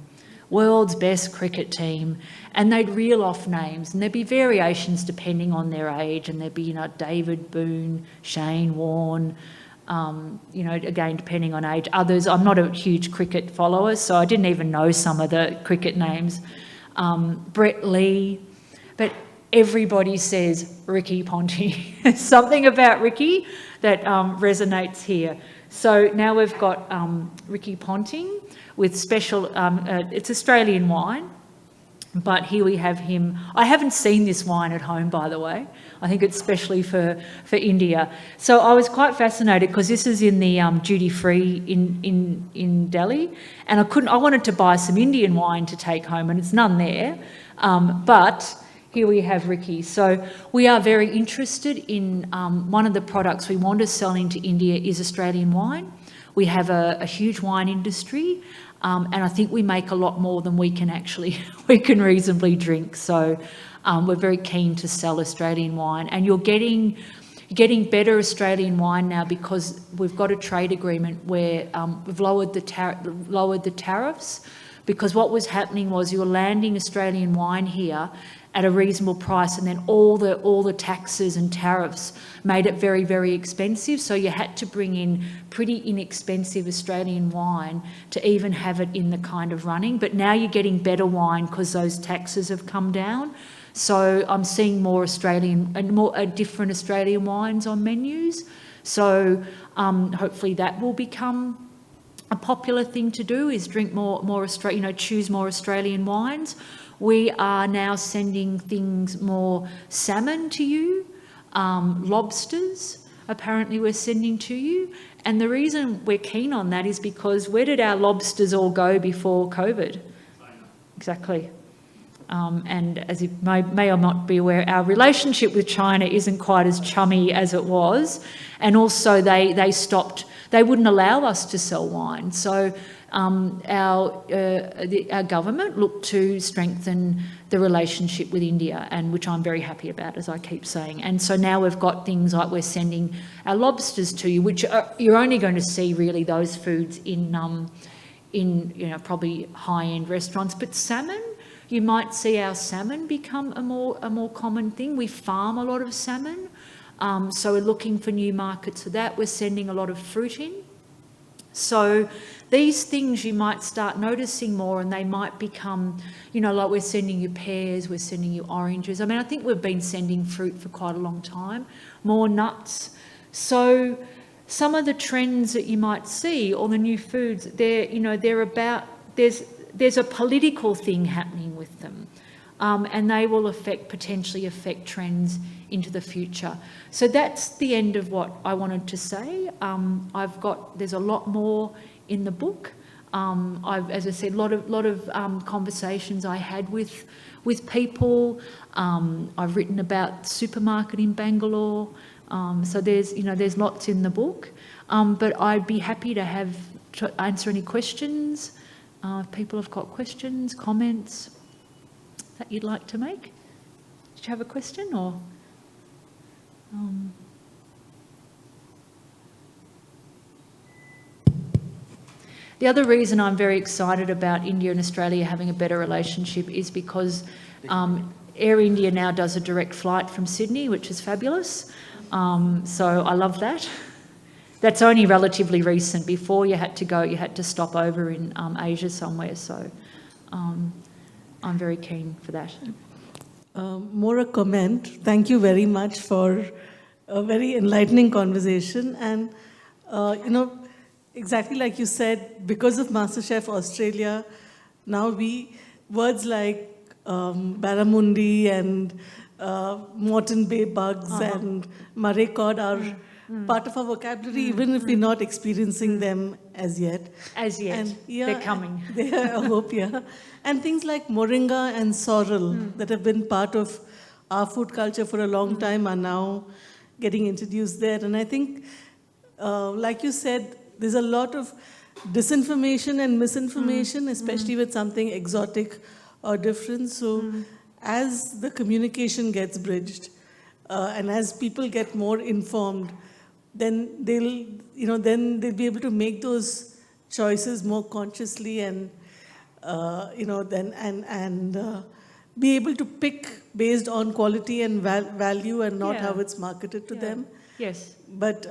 world's best cricket team." And they'd reel off names, and there'd be variations depending on their age, and there'd be, David Boone, Shane Warne, again, depending on age. Others, I'm not a huge cricket follower, so I didn't even know some of the cricket names. Brett Lee, but everybody says Ricky Ponting. Something about Ricky that resonates here. So now we've got Ricky Ponting with special, it's Australian wine, but here we have him. I haven't seen this wine at home, by the way. I think it's specially for India. So I was quite fascinated because this is in the duty-free in Delhi, and I wanted to buy some Indian wine to take home, and it's none there, but here we have Ricky. So we are very interested in one of the products we want to sell into India is Australian wine. We have a huge wine industry, and I think we make a lot more than we can reasonably drink. So we're very keen to sell Australian wine, and you're getting better Australian wine now because we've got a trade agreement where we've lowered the tariffs, because what was happening was you were landing Australian wine here at a reasonable price, and then all the taxes and tariffs made it very, very expensive. So you had to bring in pretty inexpensive Australian wine to even have it in the kind of running. But now you're getting better wine because those taxes have come down. So I'm seeing more Australian and more different Australian wines on menus. So hopefully that will become a popular thing to do, is drink more choose more Australian wines. We are now sending things more salmon to you, lobsters, apparently we're sending to you. And the reason we're keen on that is because where did our lobsters all go before COVID? China. Exactly. And as you may or not be aware, our relationship with China isn't quite as chummy as it was. And also they stopped, they wouldn't allow us to sell wine. So our government looked to strengthen the relationship with India, and which I'm very happy about, as I keep saying. And so now we've got things like we're sending our lobsters to you, which you're only going to see really those foods in probably high-end restaurants. But salmon, you might see our salmon become a more common thing. We farm a lot of salmon, so we're looking for new markets for that. We're sending a lot of fruit in. So these things you might start noticing more, and they might become, like we're sending you pears, we're sending you oranges. I mean, I think we've been sending fruit for quite a long time, more nuts. So some of the trends that you might see, or the new foods, they're about, there's a political thing happening with them. And they will potentially affect trends into the future. So that's the end of what I wanted to say. There's a lot more in the book. As I said, a lot of conversations I had with people. I've written about the supermarket in Bangalore. So there's lots in the book. But I'd be happy to answer any questions. If people have got questions, comments that you'd like to make. Did you have a question, or? The other reason I'm very excited about India and Australia having a better relationship is because Air India now does a direct flight from Sydney, which is fabulous. So I love that. That's only relatively recent. Before you had to stop over in Asia somewhere. So I'm very keen for that. More a comment. Thank you very much for a very enlightening conversation. And, exactly like you said, because of MasterChef Australia, now words like barramundi and Moreton Bay bugs and Murray cod are part of our vocabulary, even if we're not experiencing them as yet. As yet, And, they're coming. I hope, yeah. And things like moringa and sorrel that have been part of our food culture for a long time are now getting introduced there. And I think, like you said, there's a lot of disinformation and misinformation, especially with something exotic or different. So as the communication gets bridged and as people get more informed, then they'll be able to make those choices more consciously and be able to pick based on quality and value and not how it's marketed to them. Yes. But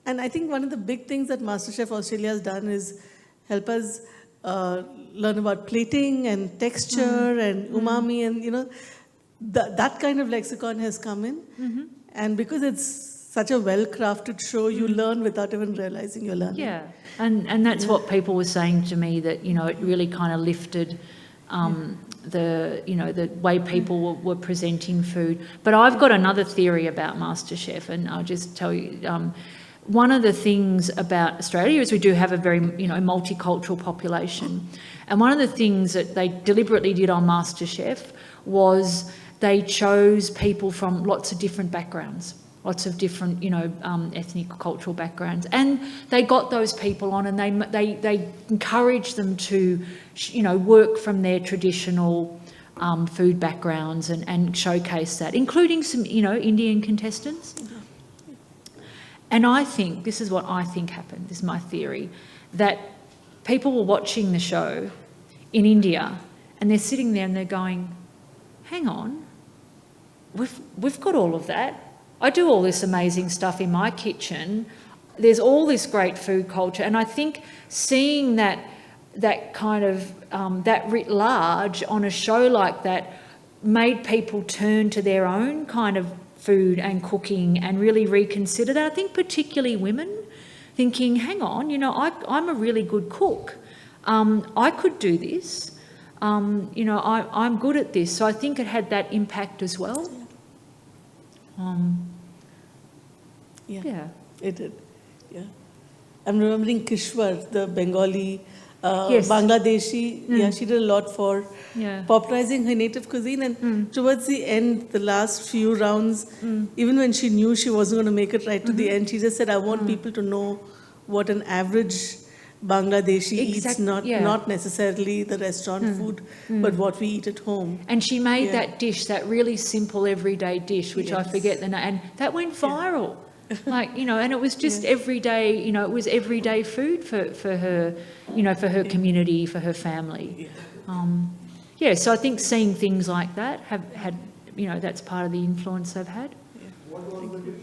and I think one of the big things that MasterChef Australia has done is help us learn about plating and texture and umami, and that kind of lexicon has come in. And because it's such a well-crafted show, you learn without even realizing you're learning. Yeah, and that's what people were saying to me, that it really kind of lifted the way people were presenting food. But I've got another theory about MasterChef, and I'll just tell you. One of the things about Australia is we do have a very multicultural population, and one of the things that they deliberately did on MasterChef was they chose people from lots of different backgrounds. Lots of different, ethnic, cultural backgrounds, and they got those people on, and they encouraged them to, work from their traditional food backgrounds and showcase that, including some, Indian contestants. And I think this is what I think happened. This is my theory, that people were watching the show in India, and they're sitting there and they're going, "Hang on, we've got all of that. I do all this amazing stuff in my kitchen. There's all this great food culture." And I think seeing that kind of, that writ large on a show like that made people turn to their own kind of food and cooking and really reconsider that. I think particularly women thinking, hang on, I'm a really good cook. I could do this. I'm good at this. So I think it had that impact as well. Yeah, it did. Yeah, I'm remembering Kishwar, the Bengali, Bangladeshi. Yeah, she did a lot for popularizing her native cuisine. And towards the end, the last few rounds, even when she knew she wasn't going to make it right to the end, she just said, "I want people to know what an average Bangladeshi eats, not necessarily the restaurant food, but what we eat at home." And she made that dish, that really simple everyday dish, which I forget the name, and that went viral. And it was just everyday, it was everyday food for her, for her community, for her family. So I think seeing things like that have had, that's part of the influence they've had. What was the dish?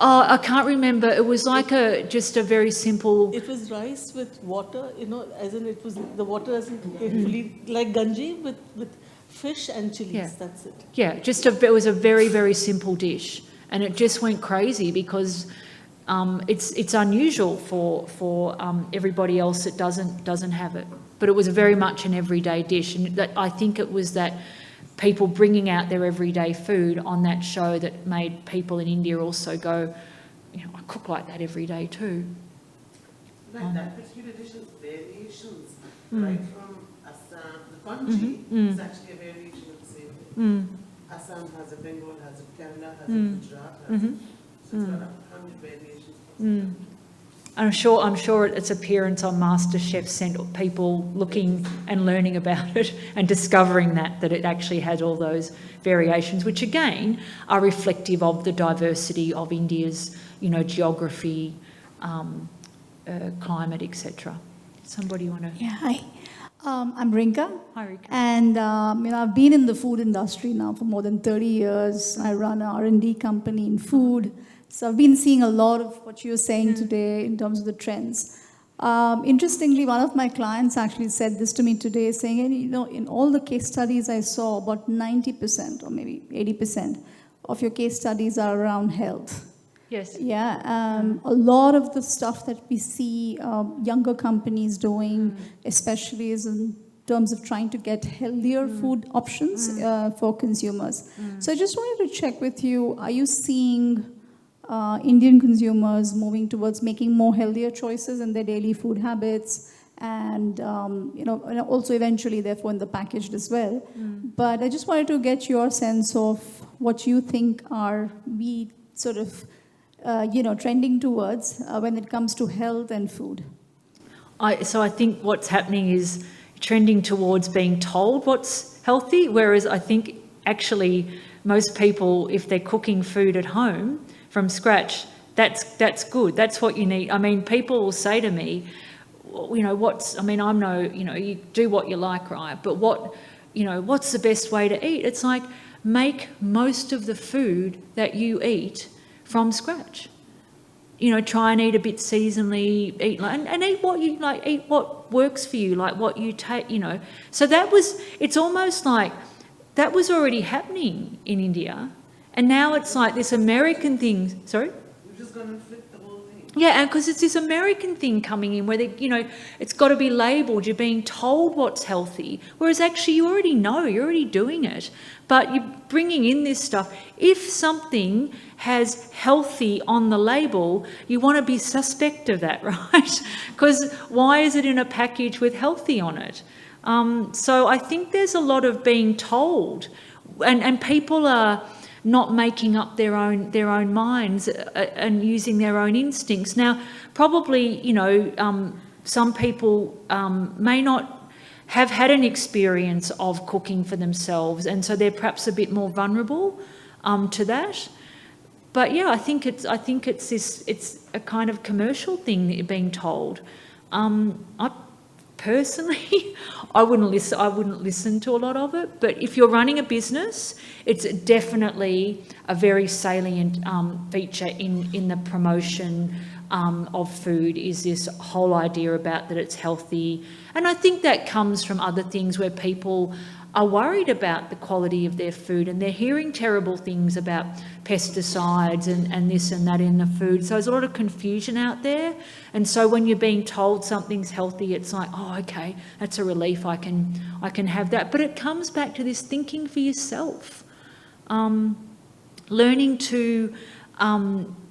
Oh, I can't remember. It was like just a very simple. It was rice with water, as in it was, the water doesn't fully, like ganji with fish and chilies. Yeah. That's it. Yeah, it was a very, very simple dish. And it just went crazy because it's unusual for everybody else that doesn't have it. But it was very much an everyday dish, and that I think it was that people bringing out their everyday food on that show that made people in India also go, I cook like that every day too. Like that particular dish has variations, right from Assam. The congee is actually a variation of the same thing. Assam has it, Bengal has it, Kerala has it, Gujarat has it. So it's got 100 variations. I'm sure its appearance on MasterChef sent people looking and learning about it and discovering that it actually had all those variations, which again are reflective of the diversity of India's, geography, climate, etc. Somebody want to? Yeah, hi. I'm Rinka. Hi, Rinka. And I've been in the food industry now for more than 30 years. I run an R&D company in food. So I've been seeing a lot of what you're saying today in terms of the trends. Interestingly, one of my clients actually said this to me today, saying, "And, you know, in all the case studies I saw, about 90% or maybe 80% of your case studies are around health." Yes. Yeah, a lot of the stuff that we see younger companies doing, especially is in terms of trying to get healthier food options for consumers. So I just wanted to check with you, are you seeing Indian consumers moving towards making more healthier choices in their daily food habits, and you know, and also eventually, therefore, in the packaged as well? But I just wanted to get your sense of what you think are we sort of you know, trending towards when it comes to health and food. So I think what's happening is trending towards being told what's healthy, whereas I think actually most people, if they're cooking food at home from scratch, that's good. That's what you need. I mean, people will say to me, you know, I'm no, you know, you do what you like, right? But what's the best way to eat? It's like, make most of the food that you eat from scratch. You know, try and eat a bit seasonally, and eat what you like, eat what works for you, like what you take, you know. So it's almost like that was already happening in India, and now it's like this American thing. Sorry? You're just going to flip the whole thing. Yeah, and because it's this American thing coming in where they, you know, it's got to be labelled, you're being told what's healthy, whereas actually you already know, you're already doing it, but you're bringing in this stuff. If something has healthy on the label, you want to be suspect of that, right? Because why is it in a package with healthy on it? So I think there's a lot of being told, and people are not making up their own minds and using their own instincts. Now, probably, you know, some people may not have had an experience of cooking for themselves, and so they're perhaps a bit more vulnerable to that. But yeah, I think it's a kind of commercial thing that you're being told. I personally, I wouldn't listen to a lot of it. But if you're running a business, it's definitely a very salient feature in the promotion of food, is this whole idea about that it's healthy. And I think that comes from other things where people are worried about the quality of their food, and they're hearing terrible things about pesticides and this and that in the food. So there's a lot of confusion out there. And so when you're being told something's healthy, it's like, oh, okay, that's a relief. I can have that. But it comes back to this thinking for yourself, learning to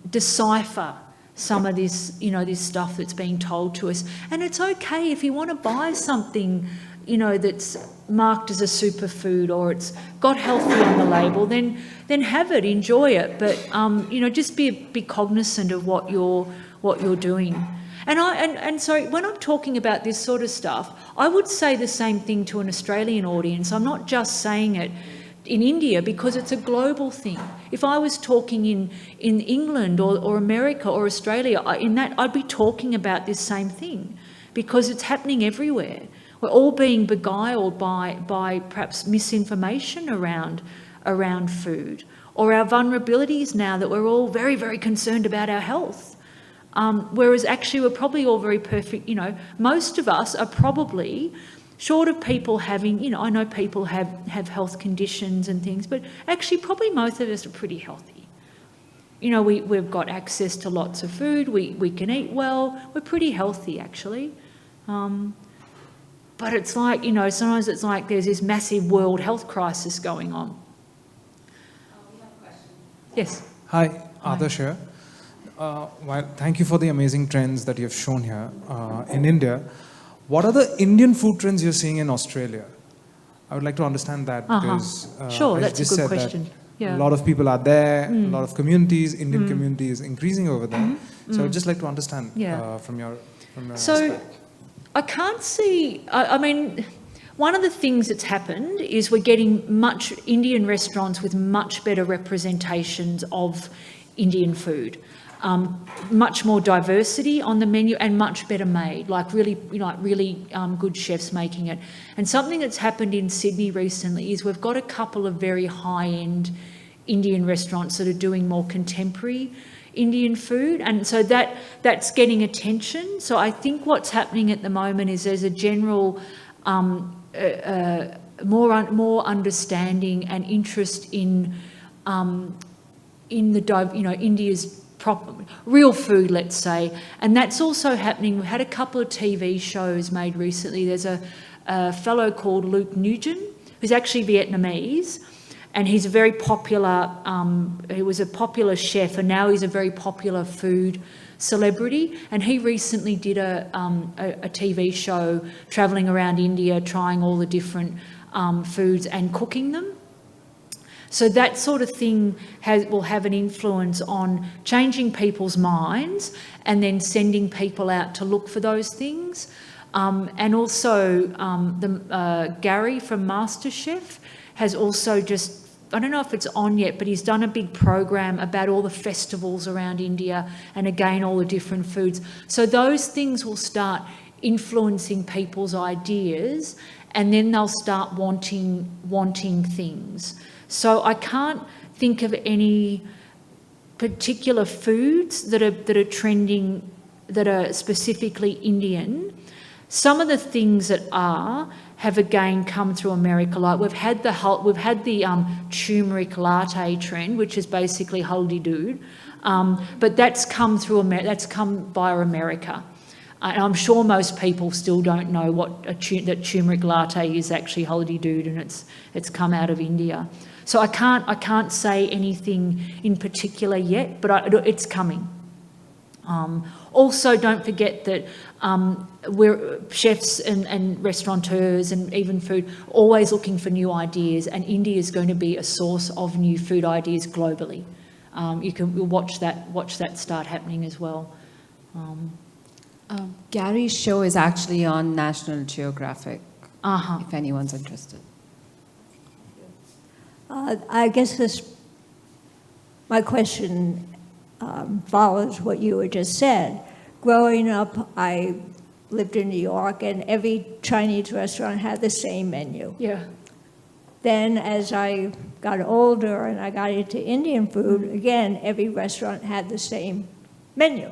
decipher some of this, you know, this stuff that's being told to us. And it's okay if you want to buy something, you know, that's marked as a superfood or it's got healthy on the label, then have it, enjoy it. But you know, just be cognizant of what you're doing. And so when I'm talking about this sort of stuff, I would say the same thing to an Australian audience. I'm not just saying it in India because it's a global thing. If I was talking in England or America or Australia, I'd be talking about this same thing because it's happening everywhere. We're all being beguiled by perhaps misinformation around food, or our vulnerabilities now that we're all very, very concerned about our health. Whereas actually we're probably all very perfect, you know, most of us are probably, short of people having, you know, I know people have health conditions and things, but actually probably most of us are pretty healthy. You know, we've got access to lots of food, we can eat well, we're pretty healthy actually. But it's like, you know, sometimes it's like there's this massive world health crisis going on. We have a question. Yes. Hi, Adarsh here. Thank you for the amazing trends that you've shown here in India. What are the Indian food trends you're seeing in Australia? I would like to understand that because sure, I that's just a good said question. that Yeah. a lot of people are there, a lot of communities, Indian community is increasing over there. So I'd just like to understand from your aspect. I can't see, I mean, one of the things that's happened is we're getting much Indian restaurants with much better representations of Indian food. Much more diversity on the menu and much better made, like really good chefs making it. And something that's happened in Sydney recently is we've got a couple of very high-end Indian restaurants that are doing more contemporary Indian food, and so that's getting attention. So I think what's happening at the moment is there's a general more understanding and interest in India's real food, let's say, and that's also happening. We had a couple of TV shows made recently. There's a fellow called Luke Nugent, who's actually Vietnamese, and he's a very popular, he was a popular chef, and now he's a very popular food celebrity, and he recently did a TV show travelling around India, trying all the different foods and cooking them. So that sort of thing will have an influence on changing people's minds and then sending people out to look for those things. And also Gary from MasterChef has also just, I don't know if it's on yet, but he's done a big program about all the festivals around India and again all the different foods. So those things will start influencing people's ideas, and then they'll start wanting things. So I can't think of any particular foods that are trending that are specifically Indian. Some of the things that have again come through America. Like we've had the turmeric latte trend, which is basically haldi doodh, but that's come via America. And I'm sure most people still don't know that turmeric latte is actually haldi doodh, and it's come out of India. So I can't say anything in particular yet, but it's coming. Also, don't forget that we're chefs and restaurateurs and even food always looking for new ideas, and India is going to be a source of new food ideas globally. We'll watch that start happening as well. Gary's show is actually on National Geographic, if anyone's interested. I guess my question follows what you had just said. Growing up, I lived in New York, and every Chinese restaurant had the same menu. Yeah. Then as I got older and I got into Indian food, again, every restaurant had the same menu.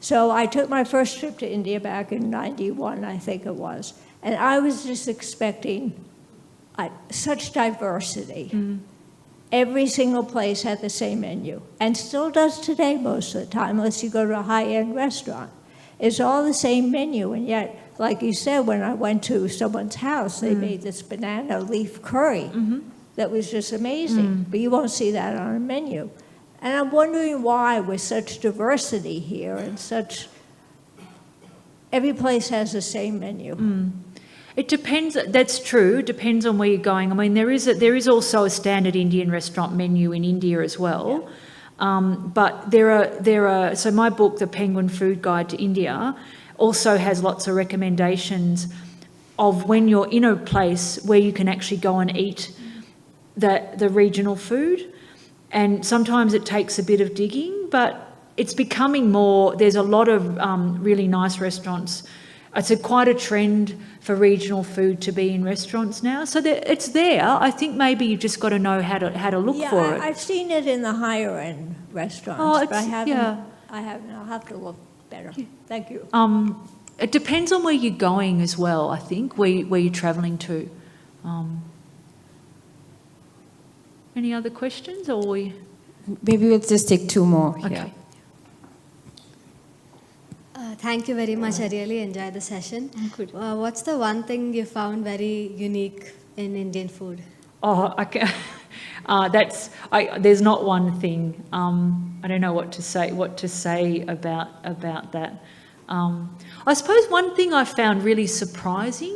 So I took my first trip to India back in '91, I think it was, and I was just expecting such diversity. Every single place had the same menu, and still does today most of the time, unless you go to a high-end restaurant. It's all the same menu, and yet, like you said, when I went to someone's house, they made this banana leaf curry that was just amazing, but you won't see that on a menu. And I'm wondering why, with such diversity here and every place has the same menu. It depends. That's true. It depends on where you're going. I mean, there is also a standard Indian restaurant menu in India as well. But there are. So my book, The Penguin Food Guide to India, also has lots of recommendations of when you're in a place where you can actually go and eat the regional food. And sometimes it takes a bit of digging, but it's becoming more. There's a lot of really nice restaurants. It's quite a trend for regional food to be in restaurants now. So it's there. I think maybe you've just got to know how to look for it. I've seen it in the higher end restaurants, but I haven't. I'll have to look better. Thank you. It depends on where you're going as well, I think, where you're travelling to. Any other questions, or Maybe we'll just take two more here. Okay. Thank you very much. I really enjoyed the session. Good. What's the one thing you found very unique in Indian food? Oh, there's not one thing. I don't know what to say about that. I suppose one thing I found really surprising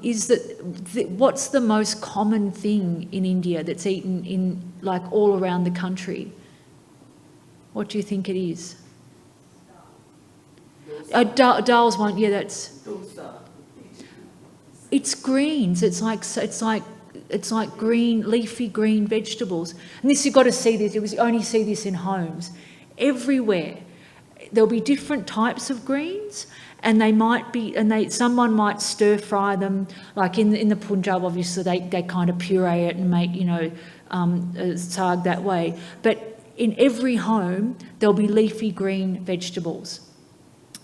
is that what's the most common thing in India that's eaten in like all around the country? What do you think it is? Dal's one. Yeah, it's greens. It's like green, leafy green vegetables. And this, you've got to see this. You only see this in homes. Everywhere there'll be different types of greens, and someone might stir fry them. Like in the Punjab, obviously they kind of puree it and make saag that way. But in every home, there'll be leafy green vegetables.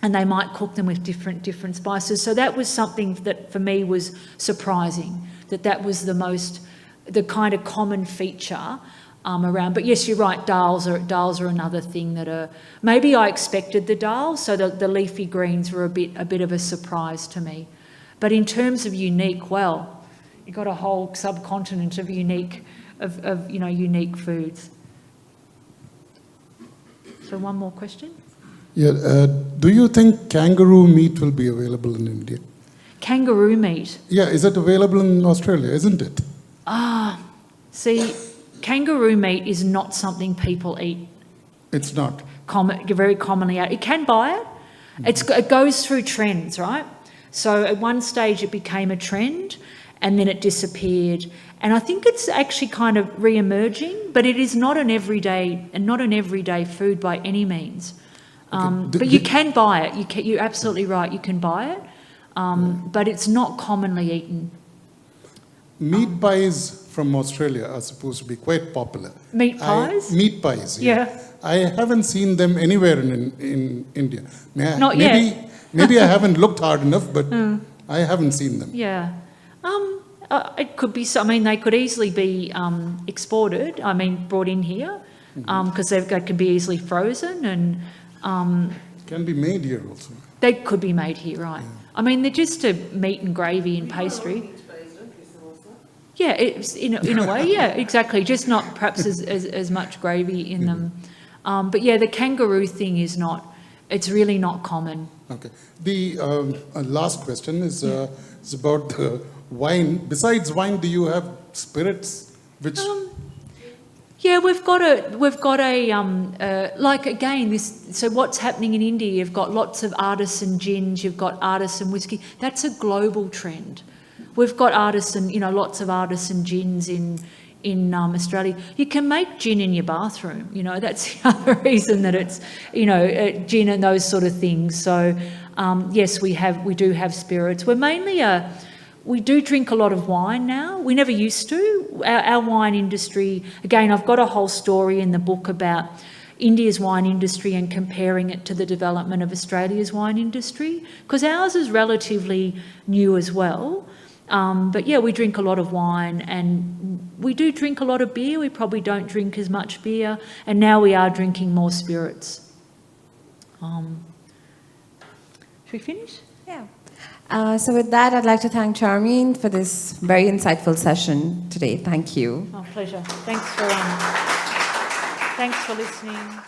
And they might cook them with different spices. So that was something that for me was surprising, that was the kind of common feature around. But yes, you're right, dals are another thing that are, maybe I expected the dal, so the leafy greens were a bit of a surprise to me. But in terms of unique, well, you've got a whole subcontinent of unique foods. So one more question? Yeah, do you think kangaroo meat will be available in India? Kangaroo meat? Yeah, is it available in Australia, isn't it? See, kangaroo meat is not something people eat. It's not. Very commonly out. You can buy it. It goes through trends, right? So at one stage it became a trend and then it disappeared. And I think it's actually kind of re-emerging, but it is not an everyday food by any means. But you can buy it. You're absolutely right. You can buy it, but it's not commonly eaten. Meat pies from Australia are supposed to be quite popular. Meat pies? Meat pies, yeah. I haven't seen them anywhere in India. Not yet. Maybe I haven't looked hard enough, but I haven't seen them. Yeah. It could be, they could easily be exported, brought in here, because they can be easily frozen and... Can be made here also. They could be made here, right. Yeah. They're just a meat and gravy and pastry. Yeah, it's in a way, yeah, exactly. Just not perhaps as much gravy in them. But yeah, the kangaroo thing is it's really not common. Okay. The last question is about the wine. Besides wine, do you have spirits which... Yeah, we've got a like again so what's happening in India, you've got lots of artisan gins, you've got artisan whiskey. That's a global trend. We've got lots of artisan gins in Australia. You can make gin in your bathroom, that's the other reason that it's, gin and those sort of things. So yes, we do have spirits. We're mainly we do drink a lot of wine now. We never used to. Our wine industry, again, I've got a whole story in the book about India's wine industry and comparing it to the development of Australia's wine industry, because ours is relatively new as well. But yeah, we drink a lot of wine and we do drink a lot of beer. We probably don't drink as much beer, and now we are drinking more spirits. Should we finish? Yeah. So with that, I'd like to thank Charmaine for this very insightful session today. Thank you. Oh, pleasure. Thanks for listening.